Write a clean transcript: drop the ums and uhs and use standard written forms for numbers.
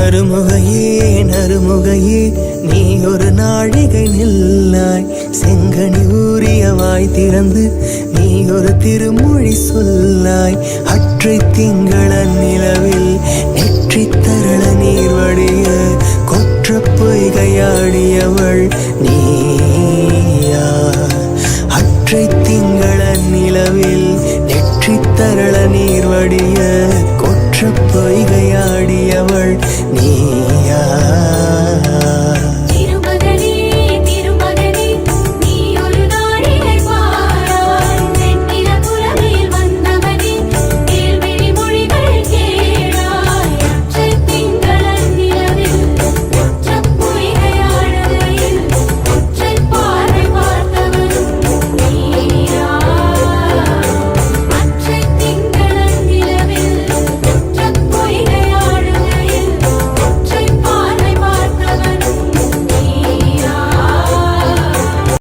நறுமுகையே நறுமுகையே நீ ஒரு நாழிகை நில்லாய். செங்கனி ஊறிய வாய் திறந்து நீ ஒரு திருமொழி சொல்லாய். அற்றை திங்கள நிலவில் நெற்றி தரள நீர் வடிய கொற்ற பொய்கையாடியவள் நீயா. அற்றை திங்கள நிலவில் நெற்றி தரள நீர் வடிய கொற்ற பொய்கையாடியவள்